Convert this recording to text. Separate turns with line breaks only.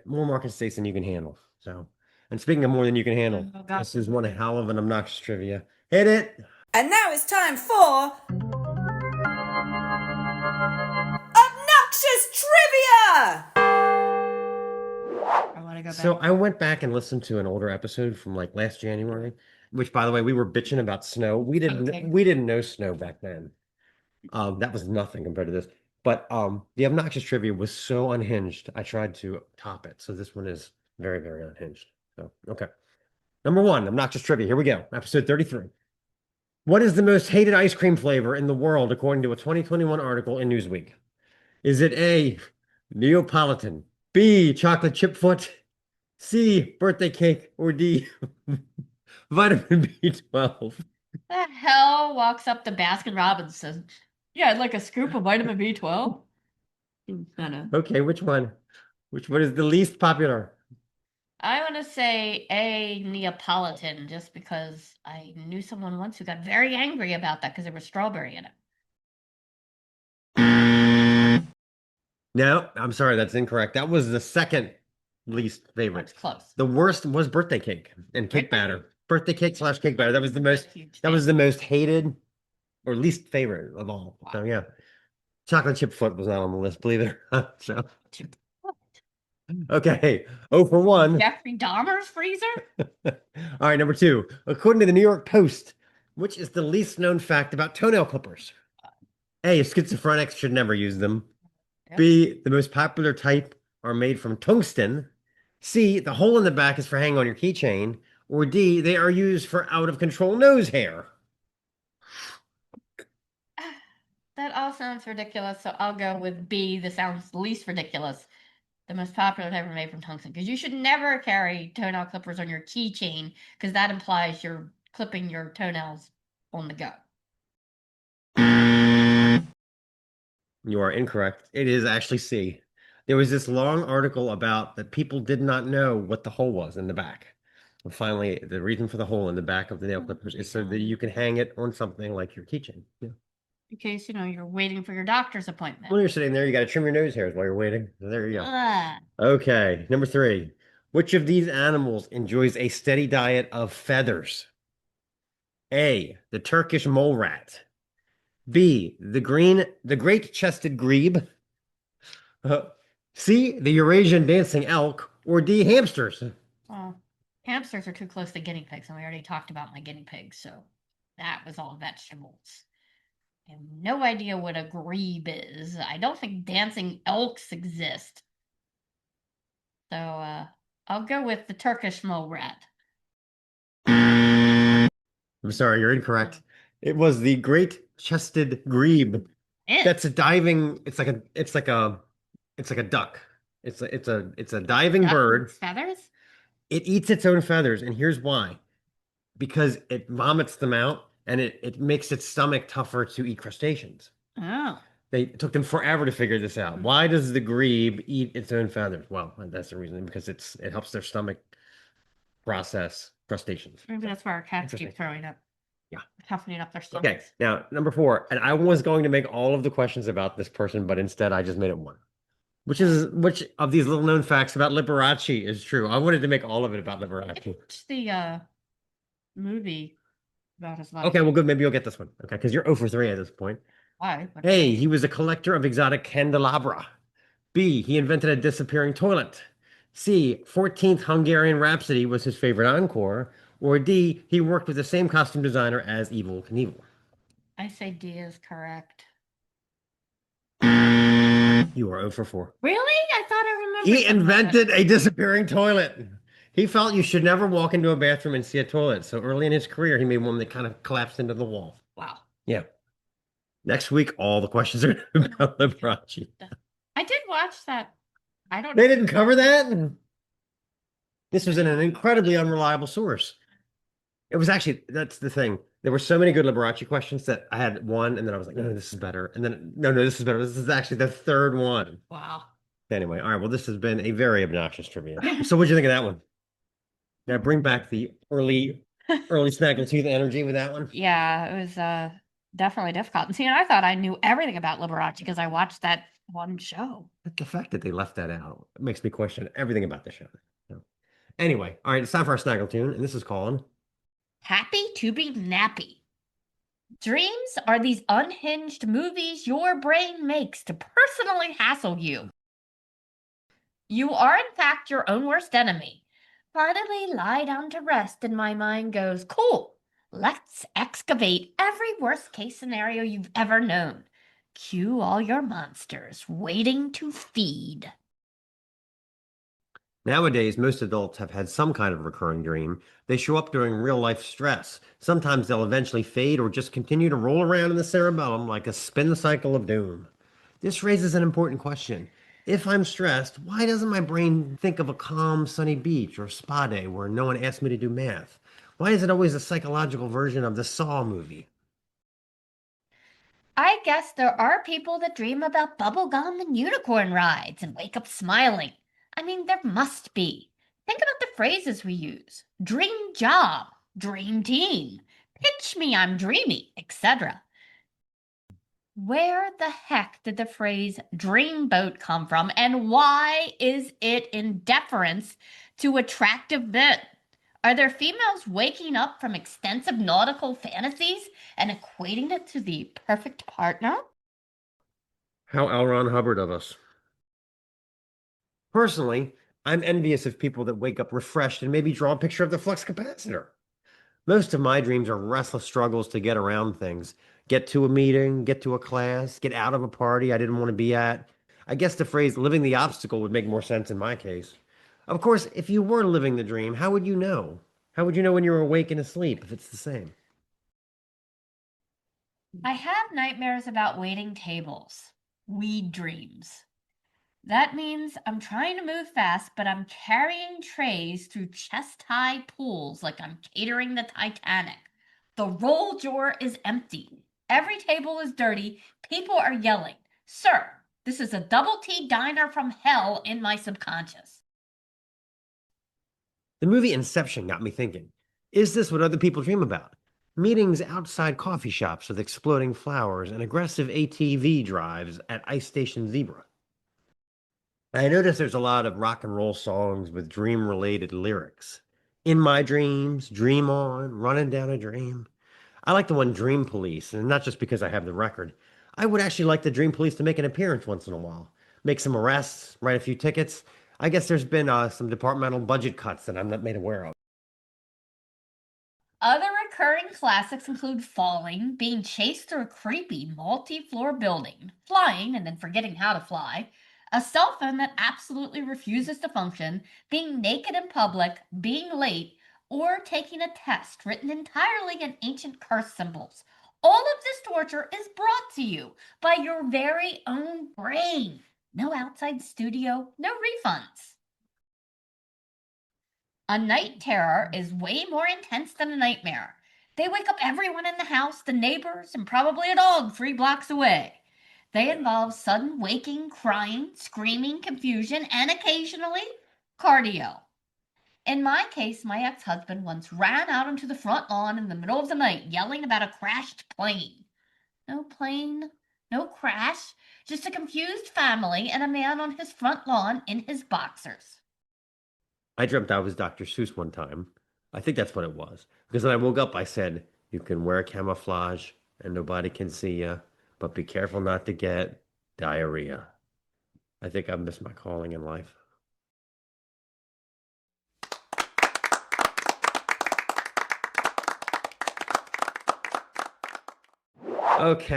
more Market states than you can handle. So, and speaking of more than you can handle,
Oh, God.
this is one hell of an obnoxious trivia. Hit it.
And now it's time for Obnoxious Trivia!
I want to go
So
back.
I went back and listened to an older episode from like last January, which by the way, we were bitching about snow.
Okay.
We didn't know snow back then. That was nothing compared to this. But the obnoxious trivia was so unhinged. I tried to top it. So this one is very, very unhinged. So okay. Number one, obnoxious trivia. Here we go. Episode 33. What is the most hated ice cream flavor in the world according to a 2021 article in Newsweek? Is it A, Neapolitan, B, chocolate chip foot, C, birthday cake, or D, vitamin B12?
The hell walks up to Baskin Robbins says, "Yeah, I'd like a scoop of vitamin B12." Gonna.
Okay, which one? Which one is the least popular?
I want to say a Neapolitan just because I knew someone once who got very angry about that because there was strawberry in it.
No, I'm sorry, that's incorrect. That was the second least favorite.
That's close.
The worst was birthday cake and cake batter. Birthday cake slash cake batter. That was the most
Huge
that was
fan.
the most hated or least favorite of all. So yeah. Chocolate chip foot was not on the list, believe it or not. So okay. 0 for 1.
Jeffrey Dahmer's freezer?
All right, number 2. According to the New York Post, which is the least known fact about toenail clippers? A, schizophrenics should never use them.
Yep.
B, the most popular type are made from tungsten. C, the hole in the back is for hanging on your keychain. Or D, they are used for out of control nose hair.
That all sounds ridiculous, so I'll go with B. This sounds least ridiculous. The most popular ever made from tungsten. Because you should never carry toenail clippers on your keychain, because that implies you're clipping your toenails on the go.
You are incorrect. It is actually C. There was this long article about that people did not know what the hole was in the back. And finally, the reason for the hole in the back of the nail clippers is so that you can hang it on something like your keychain. Yeah.
In case, you're waiting for your doctor's appointment.
When you're sitting there, you got to trim your nose hairs while you're waiting. So there you go.
Ugh.
Okay, number 3. Which of these animals enjoys a steady diet of feathers? A, the Turkish mole rat. B, the great-chested grebe. C, the Eurasian dancing elk. Or D, hamsters.
Well, hamsters are too close to guinea pigs, and we already talked about my guinea pigs, so that was all vegetables. I have no idea what a grebe is. I don't think dancing elks exist. So, I'll go with the Turkish mole rat.
I'm sorry, you're incorrect. It was the great-chested grebe. That's a diving. It's like a duck. It's a diving
Duck with
bird.
feathers?
It eats its own feathers, and here's why. Because it vomits them out, and it makes its stomach tougher to eat crustaceans.
Oh.
It took them forever to figure this out. Why does the grebe eat its own feathers? Well, that's the reason, because it helps their stomach process crustaceans.
Maybe that's why our cats keep
Interesting.
throwing up.
Yeah.
Toughening up their
Okay,
stomachs.
now number 4, and I was going to make all of the questions about this person, but instead I just made it one. Which of these little known facts about Liberace is true? I wanted to make all of it about
I
Liberace.
watched the movie about his life.
Okay, well, good. Maybe you'll get this one. Okay, because you're 0 for 3 at this point.
Why?
A, he was a collector of exotic candelabra. B, he invented a disappearing toilet. C, 14th Hungarian Rhapsody was his favorite encore. Or D, he worked with the same costume designer as Evel Knievel.
I say D is correct.
You are 0 for 4.
Really? I thought I remembered.
He invented a disappearing toilet. He felt you should never walk into a bathroom and see a toilet. So early in his career, he made one that kind of collapsed into the wall.
Wow.
Yeah. Next week, all the questions are about Liberace.
I did watch that. I don't
They
know.
didn't cover that? This was in an incredibly unreliable source. It was actually, that's the thing. There were so many good Liberace questions that I had one, and then I was like, no, this is better. And then, no, this is better. This is actually the third one.
Wow.
Anyway, all right, well, this has been a very obnoxious trivia. So what'd you think of that one? Now bring back the early Snaggletooth energy with that one.
Yeah, it was definitely difficult. And see, I thought I knew everything about Liberace because I watched that One show.
The fact that they left that out makes me question everything about the show. So, anyway, all right, it's time for our snaggle tune, and this is called
Happy to be nappy. Dreams are these unhinged movies your brain makes to personally hassle you. You are, in fact, your own worst enemy. Finally, lie down to rest, and my mind goes, cool, let's excavate every worst case scenario you've ever known. Cue all your monsters waiting to feed.
Nowadays, most adults have had some kind of recurring dream. They show up during real life stress. Sometimes they'll eventually fade or just continue to roll around in the cerebellum like a spin cycle of doom. This raises an important question. If I'm stressed, why doesn't my brain think of a calm, sunny beach or spa day where no one asks me to do math? Why is it always a psychological version of the Saw movie?
I guess there are people that dream about bubblegum and unicorn rides and wake up smiling. I mean, there must be. Think about the phrases we use: dream job, dream team, pitch me, I'm dreamy, etc. Where the heck did the phrase dreamboat come from, and why is it in deference to attractive men? Are there females waking up from extensive nautical fantasies and equating it to the perfect partner?
How L. Ron Hubbard of us. Personally, I'm envious of people that wake up refreshed and maybe draw a picture of the flux capacitor. Most of my dreams are restless struggles to get around things, get to a meeting, get to a class, get out of a party I didn't want to be at. I guess the phrase living the obstacle would make more sense in my case. Of course, if you were living the dream, how would you know? How would you know when you were awake and asleep if it's the same?
I have nightmares about waiting tables. Weed dreams. That means I'm trying to move fast, but I'm carrying trays through chest high pools like I'm catering the Titanic. The roll drawer is empty. Every table is dirty. People are yelling. Sir, this is a double T diner from hell in my subconscious.
The movie Inception got me thinking, is this what other people dream about? Meetings outside coffee shops with exploding flowers and aggressive ATV drives at Ice Station Zebra. I notice there's a lot of rock and roll songs with dream related lyrics. In my dreams, dream on, running down a dream. I like the one Dream Police, and not just because I have the record. I would actually like the Dream Police to make an appearance once in a while, make some arrests, write a few tickets. I guess there's been some departmental budget cuts that I'm not made aware of.
Other recurring classics include falling, being chased through a creepy multi floor building, flying and then forgetting how to fly, a cell phone that absolutely refuses to function, being naked in public, being late, or taking a test written entirely in ancient curse symbols. All of this torture is brought to you by your very own brain. No outside studio, no refunds. A night terror is way more intense than a nightmare. They wake up everyone in the house, the neighbors, and probably a dog 3 blocks away. They involve sudden waking, crying, screaming, confusion, and occasionally cardio. In my case, my ex husband once ran out onto the front lawn in the middle of the night yelling about a crashed plane. No plane, no crash, just a confused family and a man on his front lawn in his boxers.
I dreamt I was Dr. Seuss one time. I think that's what it was. Because when I woke up, I said, you can wear camouflage and nobody can see you, but be careful not to get diarrhea. I think I've missed my calling in life. Okay.